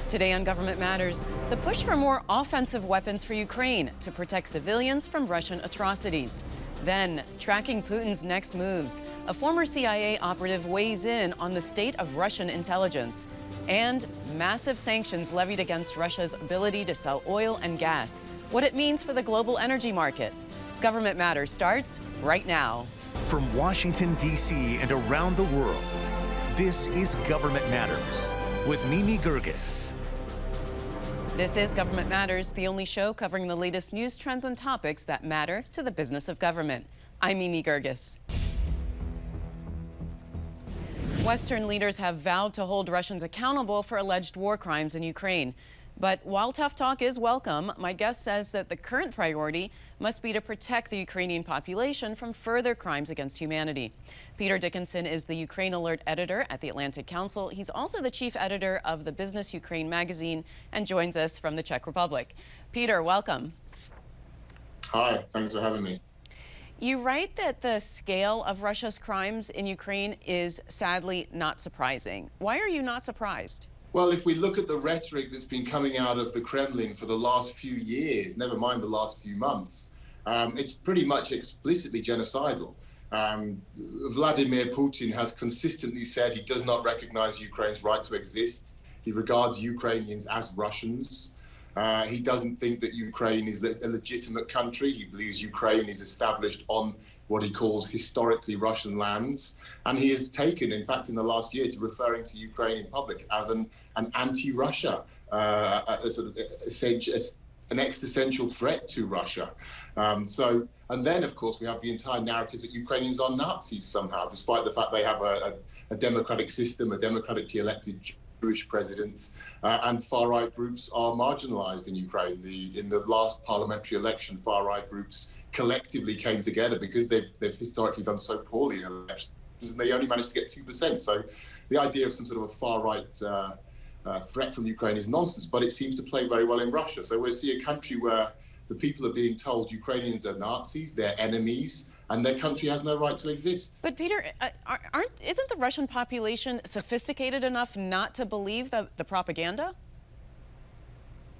Today on Government Matters, the push for more offensive weapons for Ukraine to protect civilians from Russian atrocities. Then, tracking Putin's next moves, a former CIA operative weighs in on the state of Russian intelligence. And massive sanctions levied against Russia's ability to sell oil and gas, what it means for the global energy market. Government Matters starts right now. From Washington, D.C. and around the world, this is Government Matters with Mimi Geerges. This is Government Matters, the only show covering the latest news, trends, and topics that matter to the business of government. I'm Mimi Geerges. Western leaders have vowed to hold Russians accountable for alleged war crimes in Ukraine. But while tough talk is welcome, my guest says that the current priority must be to protect the Ukrainian population from further crimes against humanity. Peter Dickinson is the UkraineAlert editor at the Atlantic Council. He's also the chief editor of the Business Ukraine magazine and joins us from the Czech Republic. Peter, welcome. Hi, thanks for having me. You write that the scale of Russia's crimes in Ukraine is sadly not surprising. Why are you not surprised? Well, if we look at the rhetoric that's been coming out of the Kremlin for the last few years, never mind the last few months, it's pretty much explicitly genocidal. Vladimir Putin has consistently said he does not recognize Ukraine's right to exist. He regards Ukrainians as Russians. He doesn't think that Ukraine is a legitimate country. He believes Ukraine is established on what he calls historically Russian lands. And he has taken, in fact, in the last year, to referring to Ukraine in public as an anti-Russia, an existential threat to Russia. And then, of course, we have the entire narrative that Ukrainians are Nazis somehow, despite the fact they have a democratic system, a democratically elected Jewish president, and far-right groups are marginalized in Ukraine. In the last parliamentary election, far-right groups collectively came together because they've historically done so poorly in elections, and they only managed to get 2%. So the idea of some sort of a far-right threat from Ukraine is nonsense, but it seems to play very well in Russia. So we see a country where the people are being told Ukrainians are Nazis, they're enemies, and their country has no right to exist. But Peter, isn't the Russian population sophisticated enough not to believe the propaganda?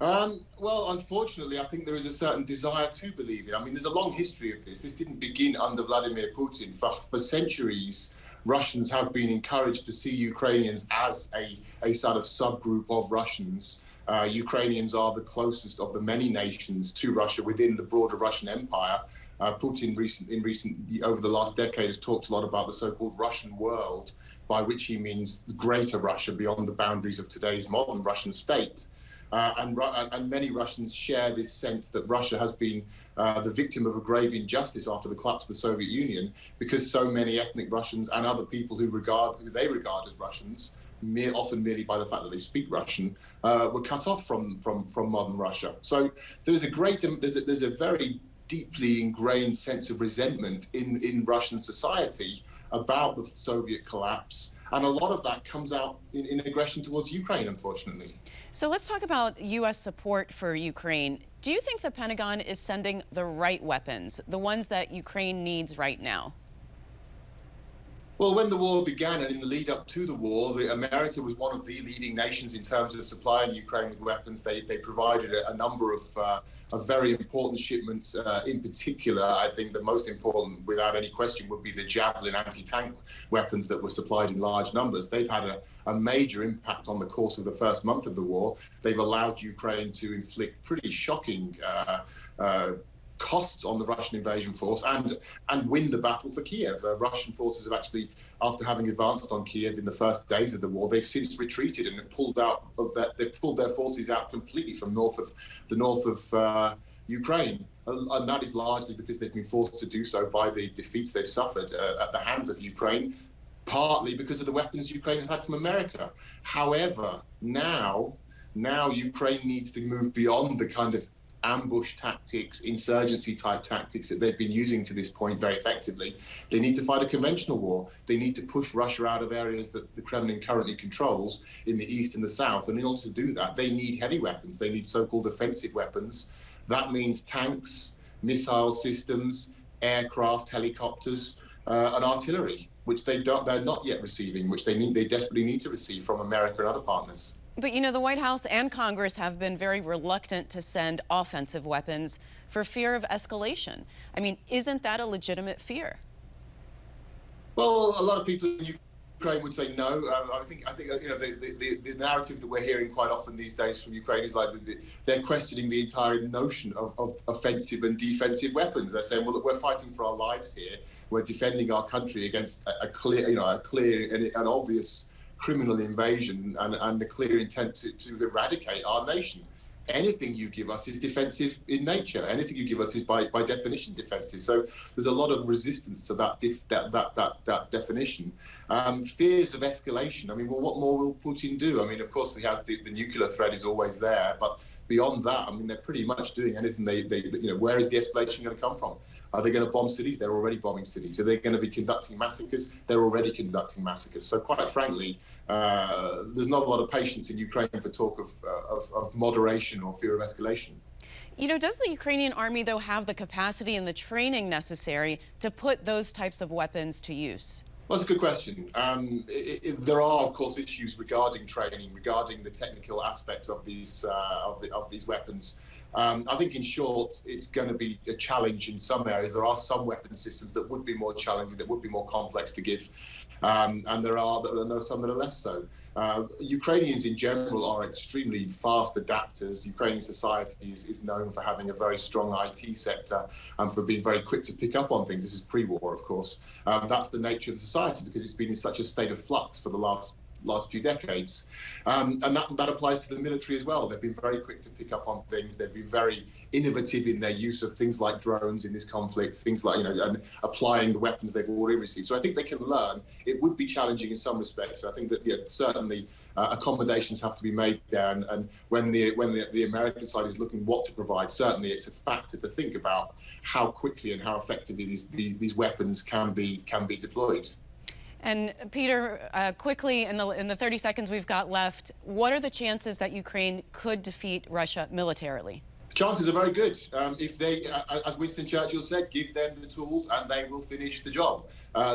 Well, unfortunately, I think there is a certain desire to believe it. I mean, there's a long history of this. This didn't begin under Vladimir Putin. For centuries, Russians have been encouraged to see Ukrainians as a sort of subgroup of Russians. Ukrainians are the closest of the many nations to Russia within the broader Russian Empire. Putin over the last decade has talked a lot about the so-called Russian world, by which he means the greater Russia beyond the boundaries of today's modern Russian state. And many Russians share this sense that Russia has been the victim of a grave injustice after the collapse of the Soviet Union, because so many ethnic Russians and other people who they regard as Russians, often merely by the fact that they speak Russian, were cut off from modern Russia. So there's a very deeply ingrained sense of resentment in Russian society about the Soviet collapse, and a lot of that comes out in aggression towards Ukraine, unfortunately. So let's talk about U.S. support for Ukraine. Do you think the Pentagon is sending the right weapons, the ones that Ukraine needs right now? Well, when the war began and in the lead up to the war, America was one of the leading nations in terms of supplying Ukraine with weapons. They provided a number of very important shipments. In particular, I think the most important, without any question, would be the Javelin anti-tank weapons that were supplied in large numbers. They've had a major impact on the course of the first month of the war. They've allowed Ukraine to inflict pretty shocking costs on the Russian invasion force and win the battle for Kiev. Russian forces have actually, after having advanced on Kiev in the first days of the war, they've since retreated and they've pulled their forces out completely from the north of Ukraine. And that is largely because they've been forced to do so by the defeats they've suffered at the hands of Ukraine, partly because of the weapons Ukraine has had from America. However, now Ukraine needs to move beyond the kind of ambush tactics, insurgency type tactics that they've been using to this point very effectively. They need to fight a conventional war. They need to push Russia out of areas that the Kremlin currently controls in the east and the south. And in order to do that, they need heavy weapons. They need so-called offensive weapons. That means tanks, missile systems, aircraft, helicopters, and artillery, which they're not yet receiving, which they desperately need to receive from America and other partners. But you know, the White House and Congress have been very reluctant to send offensive weapons for fear of escalation. I mean, isn't that a legitimate fear? Well, a lot of people in Ukraine would say no. I think you know the narrative that we're hearing quite often these days from Ukraine is like they're questioning the entire notion of offensive and defensive weapons. They're saying, well, look, we're fighting for our lives here. We're defending our country against a clear and obvious criminal invasion and a clear intent to eradicate our nation. Anything you give us is defensive in nature. Anything you give us is by definition defensive. So there's a lot of resistance to that definition. Fears of escalation. I mean, well, what more will Putin do? I mean, of course, he has the nuclear threat is always there, but beyond that, I mean, they're pretty much doing anything they you know. Where is the escalation going to come from? Are they going to bomb cities? They're already bombing cities. Are they going to be conducting massacres? They're already conducting massacres. So quite frankly, there's not a lot of patience in Ukraine for talk of moderation or fear of escalation. You know, does the Ukrainian army, though, have the capacity and the training necessary to put those types of weapons to use? Well, that's a good question. There are, of course, issues regarding training, regarding the technical aspects of these weapons. I think, in short, it's going to be a challenge in some areas. There are some weapon systems that would be more challenging, that would be more complex to give, and there are some that are less so. Ukrainians in general are extremely fast adapters. Ukrainian society is known for having a very strong IT sector and for being very quick to pick up on things. This is pre-war, of course. That's the nature of the society, because it's been in such a state of flux for the last few decades, and that applies to the military as well. They've been very quick to pick up on things. They've been very innovative in their use of things like drones in this conflict, things like, you know, and applying the weapons they've already received. So I think they can learn. It would be challenging in some respects. I think that certainly accommodations have to be made there, and when the American side is looking what to provide, certainly it's a factor to think about how quickly and how effectively these weapons can be deployed. And Peter, quickly, in the 30 seconds we've got left, what are the chances that Ukraine could defeat Russia militarily? The chances are very good. If they, as Winston Churchill said, give them the tools and they will finish the job.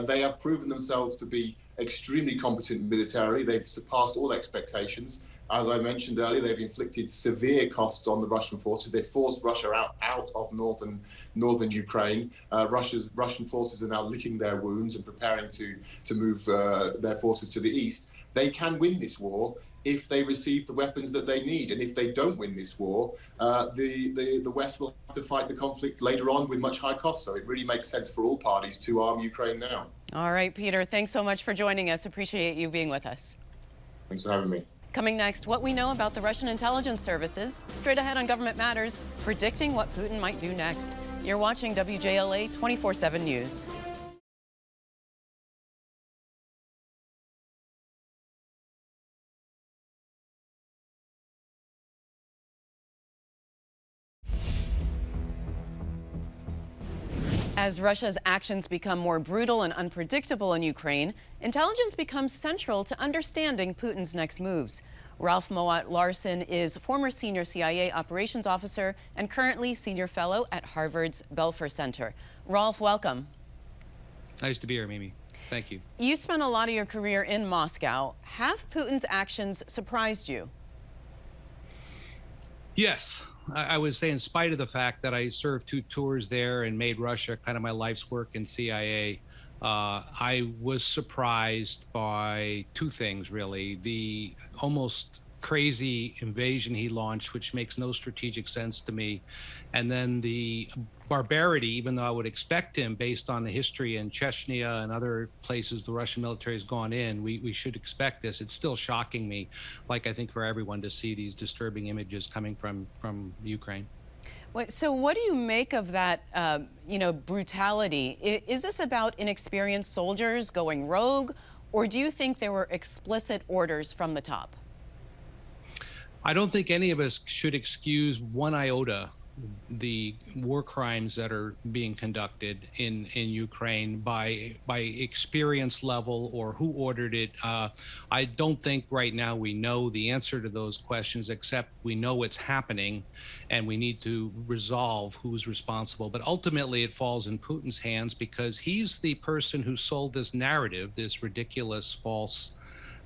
They have proven themselves to be extremely competent militarily. They've surpassed all expectations. As I mentioned earlier, they've inflicted severe costs on the Russian forces. They forced Russia out of northern Ukraine. Russian forces are now licking their wounds and preparing to move their forces to the east. They can win this war if they receive the weapons that they need. And if they don't win this war, the West will have to fight the conflict later on with much higher costs. So it really makes sense for all parties to arm Ukraine now. All right, Peter, thanks so much for joining us. Appreciate you being with us. Thanks for having me. Coming next, what we know about the Russian intelligence services. Straight ahead on Government Matters, predicting what Putin might do next. You're watching WJLA 24/7 News. As Russia's actions become more brutal and unpredictable in Ukraine, intelligence becomes central to understanding Putin's next moves. Rolf Mowatt-Larssen is former senior CIA operations officer and currently senior fellow at Harvard's Belfer Center. Rolf, welcome. Nice to be here, Mimi. Thank you. You spent a lot of your career in Moscow. Have Putin's actions surprised you? Yes. I would say, in spite of the fact that I served 2 tours there and made Russia kind of my life's work in CIA, I was surprised by 2 things, really. The almost crazy invasion he launched, which makes no strategic sense to me, and then the barbarity, even though I would expect him, based on the history in Chechnya and other places the Russian military has gone in, we should expect this. It's still shocking me, like I think for everyone, to see these disturbing images coming from Ukraine. So what do you make of that, brutality? Is this about inexperienced soldiers going rogue, or do you think there were explicit orders from the top? I don't think any of us should excuse one iota the war crimes that are being conducted in Ukraine by experience level or who ordered it. I don't think right now we know the answer to those questions, except we know it's happening and we need to resolve who's responsible. But ultimately it falls in Putin's hands, because he's the person who sold this narrative, this ridiculous false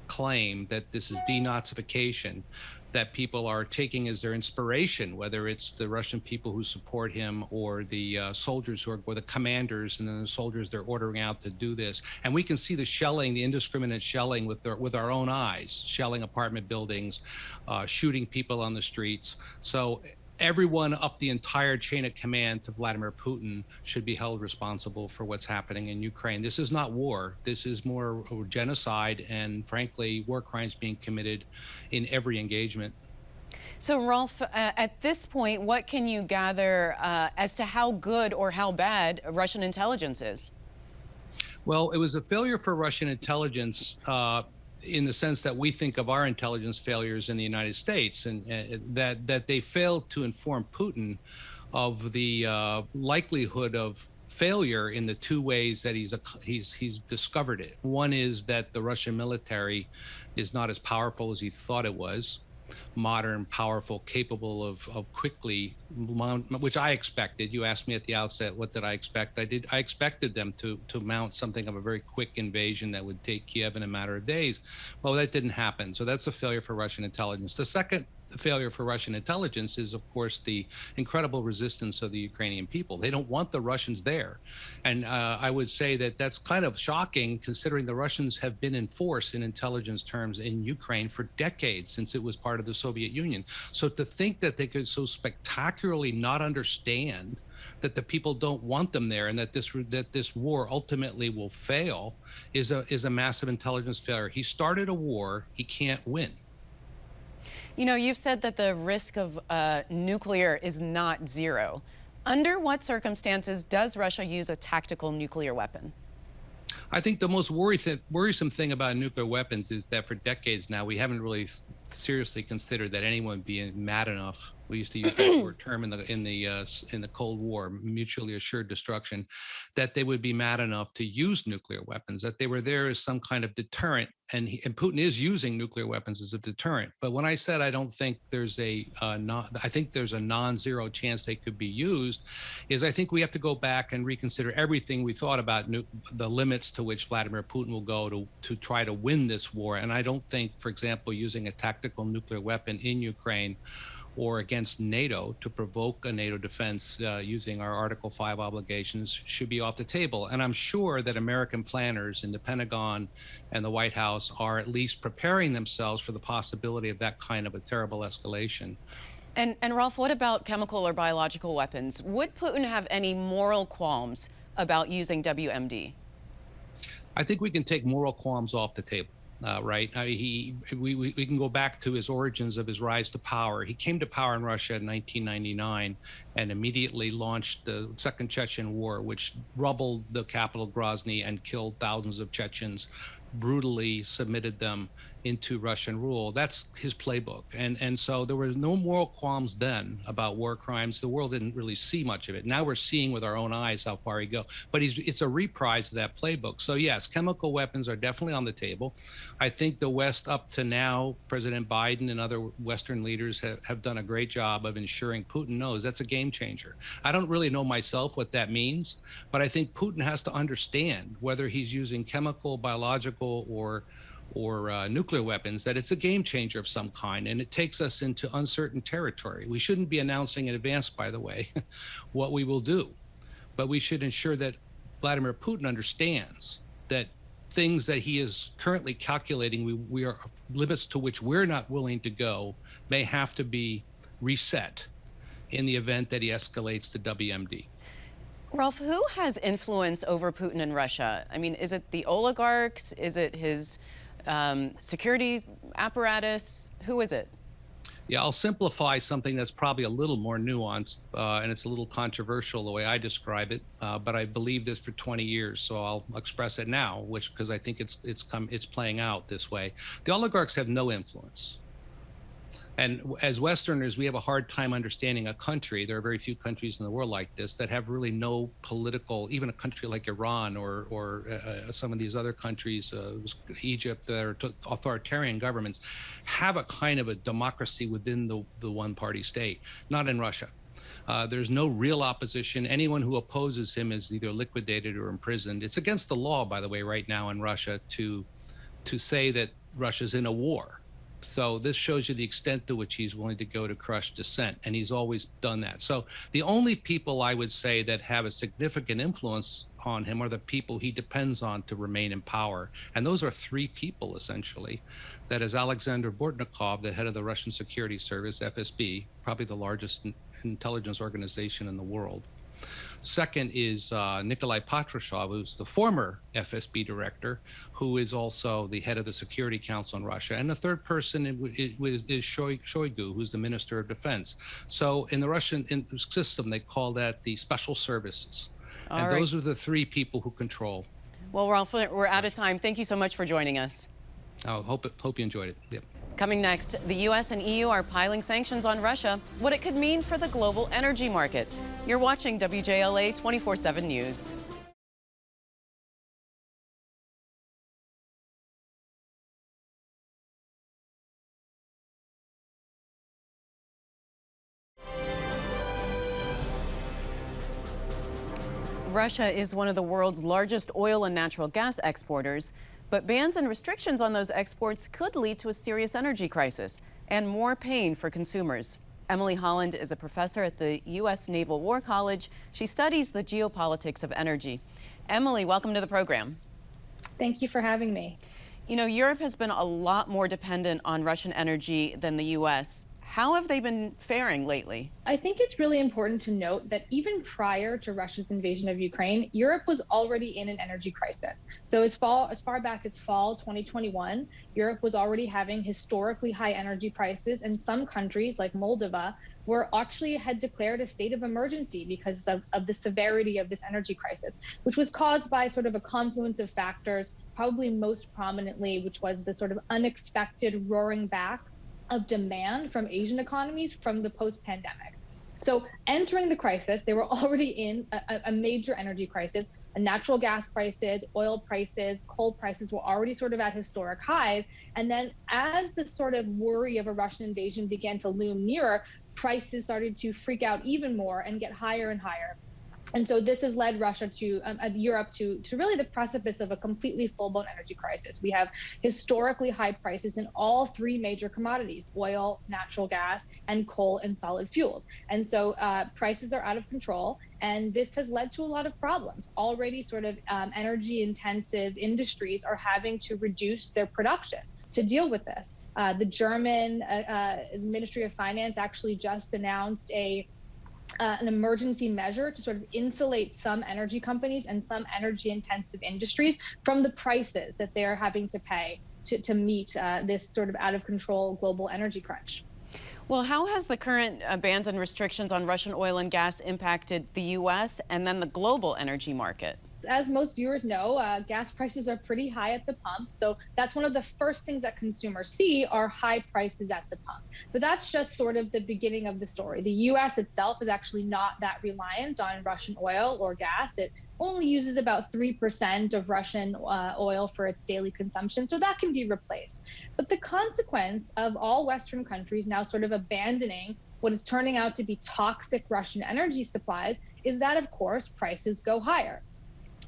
claim that this is denazification that people are taking as their inspiration, whether it's the Russian people who support him or the soldiers who are, or the commanders and then the soldiers they're ordering out to do this. And we can see the shelling, the indiscriminate shelling with our own eyes, shelling apartment buildings, shooting people on the streets. So everyone up the entire chain of command to Vladimir Putin should be held responsible for what's happening in Ukraine. This is not war. This is more genocide and, frankly, war crimes being committed in every engagement. So, Rolf, at this point, what can you gather as to how good or how bad Russian intelligence is? Well, it was a failure for Russian intelligence in the sense that we think of our intelligence failures in the United States, and that they failed to inform Putin of the likelihood of failure in the two ways that he's discovered it. One is that the Russian military is not as powerful as he thought it was. Modern, powerful, capable of quickly, which I expected. You asked me at the outset, what did I expect? I expected them to mount something of a very quick invasion that would take Kiev in a matter of days. Well, that didn't happen. So that's a failure for Russian intelligence. The second failure for Russian intelligence is, of course, the incredible resistance of the Ukrainian people. They don't want the Russians there. And I would say that that's kind of shocking, considering the Russians have been in force in intelligence terms in Ukraine for decades, since it was part of the Soviet Union. So to think that they could so spectacularly not understand that the people don't want them there and that this war ultimately will fail is a massive intelligence failure. He started a war he can't win. You know, you've said that the risk of nuclear is not zero. Under what circumstances does Russia use a tactical nuclear weapon? I think the most worrisome thing about nuclear weapons is that for decades now, we haven't really seriously considered that anyone being mad enough. We used to use that term in the Cold War, mutually assured destruction, that they would be mad enough to use nuclear weapons, that they were there as some kind of deterrent. And Putin is using nuclear weapons as a deterrent. But when I said I don't think there's I think there's a non-zero chance they could be used, is I think we have to go back and reconsider everything we thought about the limits to which Vladimir Putin will go to try to win this war. And I don't think, for example, using a tactical nuclear weapon in Ukraine or against NATO to provoke a NATO defense using our Article 5 obligations should be off the table. And I'm sure that American planners in the Pentagon and the White House are at least preparing themselves for the possibility of that kind of a terrible escalation. And Rolf, what about chemical or biological weapons? Would Putin have any moral qualms about using WMD? I think we can take moral qualms off the table. Right? We can go back to his origins of his rise to power. He came to power in Russia in 1999 and immediately launched the Second Chechen War, which rubbled the capital Grozny and killed thousands of Chechens, brutally submitted them into Russian rule. That's his playbook. And so there were no moral qualms then about war crimes. The world didn't really see much of it. Now we're seeing with our own eyes how far he go. But it's a reprise of that playbook. So yes, chemical weapons are definitely on the table. I think the West up to now, President Biden and other Western leaders have done a great job of ensuring Putin knows that's a game changer. I don't really know myself what that means, but I think Putin has to understand, whether he's using chemical, biological, or nuclear weapons, that it's a game changer of some kind, and it takes us into uncertain territory. We shouldn't be announcing in advance, by the way, what we will do, but we should ensure that Vladimir Putin understands that things that he is currently calculating, we are limits to which we're not willing to go, may have to be reset in the event that he escalates to WMD. Rolf, who has influence over Putin in Russia? I mean, is it the oligarchs? Is it his security apparatus? Who is it? Yeah, I'll simplify something that's probably a little more nuanced, and it's a little controversial the way I describe it, but I believe this for 20 years, so I'll express it now, because I think it's playing out this way. The oligarchs have no influence. And as Westerners, we have a hard time understanding a country. There are very few countries in the world like this that have really no political, even a country like Iran or some of these other countries, Egypt, that are authoritarian governments, have a kind of a democracy within the one-party state. Not in Russia. There's no real opposition. Anyone who opposes him is either liquidated or imprisoned. It's against the law, by the way, right now in Russia to say that Russia's in a war. So this shows you the extent to which he's willing to go to crush dissent, and he's always done that. So the only people I would say that have a significant influence on him are the people he depends on to remain in power. And those are three people, essentially. That is Alexander Bortnikov, the head of the Russian Security Service, FSB, probably the largest intelligence organization in the world. Second is Nikolai Patrushev, who's the former FSB director, who is also the head of the Security Council in Russia. And the third person is Shoigu, who's the Minister of Defense. So in the Russian system, they call that the special services. And those are the three people who control. Well, Rolf, we're out of time. Thank you so much for joining us. I hope you enjoyed it. Yep. Coming next, the U.S. and EU are piling sanctions on Russia, what it could mean for the global energy market. You're watching WJLA 24/7 News. Russia is one of the world's largest oil and natural gas exporters, but bans and restrictions on those exports could lead to a serious energy crisis and more pain for consumers. Emily Holland is a professor at the U.S. Naval War College. She studies the geopolitics of energy. Emily, welcome to the program. Thank you for having me. You know, Europe has been a lot more dependent on Russian energy than the U.S. How have they been faring lately? I think it's really important to note that even prior to Russia's invasion of Ukraine, Europe was already in an energy crisis. So as far back as fall 2021, Europe was already having historically high energy prices, and some countries like Moldova had declared a state of emergency because of the severity of this energy crisis, which was caused by sort of a confluence of factors, probably most prominently, which was the sort of unexpected roaring back of demand from Asian economies from the post-pandemic. So entering the crisis, they were already in a major energy crisis. Natural gas prices, oil prices, coal prices were already sort of at historic highs. And then as the sort of worry of a Russian invasion began to loom nearer, prices started to freak out even more and get higher and higher. And so this has led Europe to really the precipice of a completely full-blown energy crisis. We have historically high prices in all three major commodities: oil, natural gas, and coal and solid fuels. And so prices are out of control, and this has led to a lot of problems. Already sort of energy-intensive industries are having to reduce their production to deal with this. The German Ministry of Finance actually just announced an emergency measure to sort of insulate some energy companies and some energy intensive industries from the prices that they're having to pay to meet this sort of out of control global energy crunch. Well, how has the current bans and restrictions on Russian oil and gas impacted the U.S. and then the global energy market? As most viewers know, gas prices are pretty high at the pump. So that's one of the first things that consumers see are high prices at the pump. But that's just sort of the beginning of the story. The U.S. itself is actually not that reliant on Russian oil or gas. It only uses about 3% of Russian oil for its daily consumption. So that can be replaced. But the consequence of all Western countries now sort of abandoning what is turning out to be toxic Russian energy supplies is that, of course, prices go higher.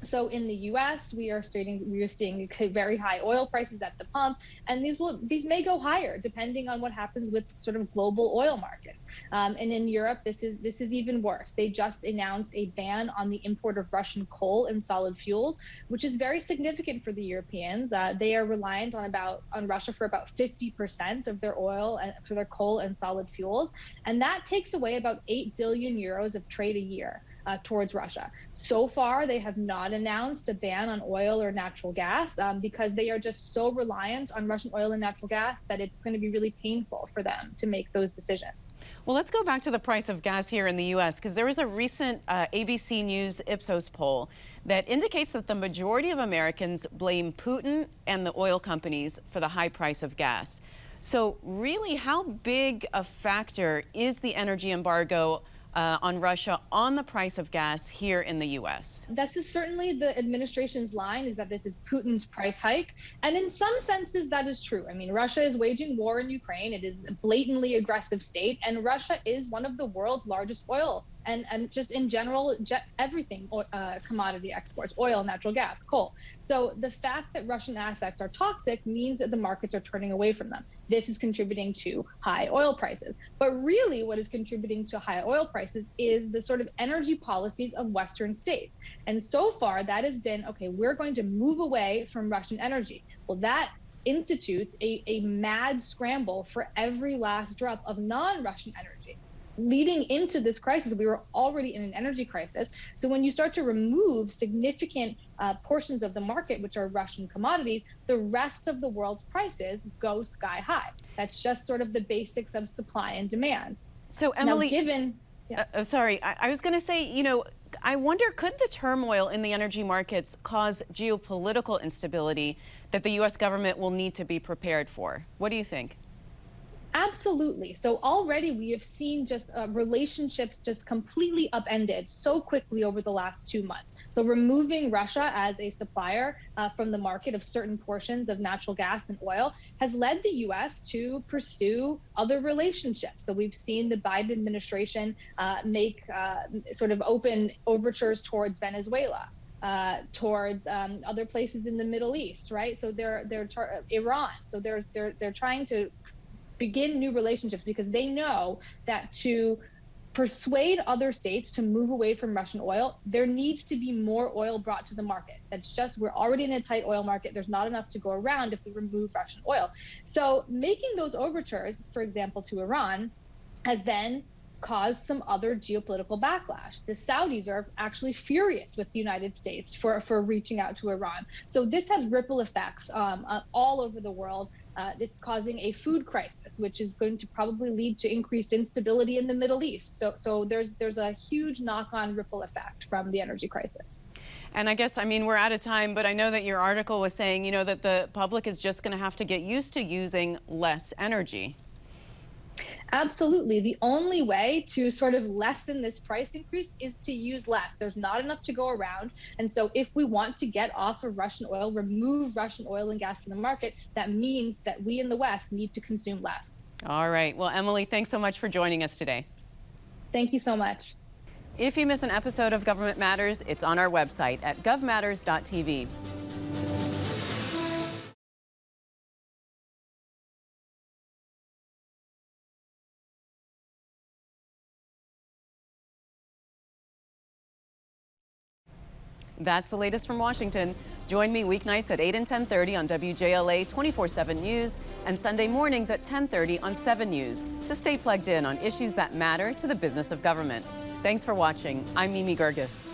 So in the U.S., we are seeing very high oil prices at the pump, and these may go higher depending on what happens with sort of global oil markets. And in Europe, this is even worse. They just announced a ban on the import of Russian coal and solid fuels, which is very significant for the Europeans. They are reliant on Russia for about 50% of their oil and for their coal and solid fuels, and that takes away about 8 billion euros of trade a year towards Russia. So far, they have not announced a ban on oil or natural gas because they are just so reliant on Russian oil and natural gas that it's going to be really painful for them to make those decisions. Well, let's go back to the price of gas here in the U.S. because there was a recent ABC News Ipsos poll that indicates that the majority of Americans blame Putin and the oil companies for the high price of gas. So really, how big a factor is the energy embargo on Russia on the price of gas here in the U.S.? This is certainly the administration's line, is that this is Putin's price hike. And in some senses, that is true. I mean, Russia is waging war in Ukraine. It is a blatantly aggressive state. And Russia is one of the world's largest oil and just in general, everything, commodity exports, oil, natural gas, coal. So the fact that Russian assets are toxic means that the markets are turning away from them. This is contributing to high oil prices. But really what is contributing to high oil prices is the sort of energy policies of Western states. And so far that has been, okay, we're going to move away from Russian energy. Well, that institutes a mad scramble for every last drop of non-Russian energy. Leading into this crisis, we were already in an energy crisis. So when you start to remove significant portions of the market, which are Russian commodities, the rest of the world's prices go sky high. That's just sort of the basics of supply and demand. So Emily, now, given, sorry, I was going to say, you know, I wonder, could the turmoil in the energy markets cause geopolitical instability that the U.S. government will need to be prepared for? What do you think? Absolutely. So already we have seen just relationships just completely upended so quickly over the last 2 months. So removing Russia as a supplier from the market of certain portions of natural gas and oil has led the U.S. to pursue other relationships. So we've seen the Biden administration make sort of open overtures towards Venezuela, towards other places in the Middle East, right? So they're Iran. So they're trying to begin new relationships because they know that to persuade other states to move away from Russian oil, there needs to be more oil brought to the market. That's just, we're already in a tight oil market. There's not enough to go around if we remove Russian oil. So making those overtures, for example, to Iran, has then caused some other geopolitical backlash. The Saudis are actually furious with the United States for reaching out to Iran. So this has ripple effects all over the world. This is causing a food crisis, which is going to probably lead to increased instability in the Middle East. So there's a huge knock-on ripple effect from the energy crisis. And I guess, I mean, we're out of time, but I know that your article was saying, you know, that the public is just going to have to get used to using less energy. Absolutely. The only way to sort of lessen this price increase is to use less. There's not enough to go around. And so if we want to get off of Russian oil, remove Russian oil and gas from the market, that means that we in the West need to consume less. All right. Well, Emily, thanks so much for joining us today. Thank you so much. If you miss an episode of Government Matters, it's on our website at govmatters.tv. That's the latest from Washington. Join me weeknights at 8 and 10:30 on WJLA 24/7 News and Sunday mornings at 10:30 on 7 News to stay plugged in on issues that matter to the business of government. Thanks for watching. I'm Mimi Geerges.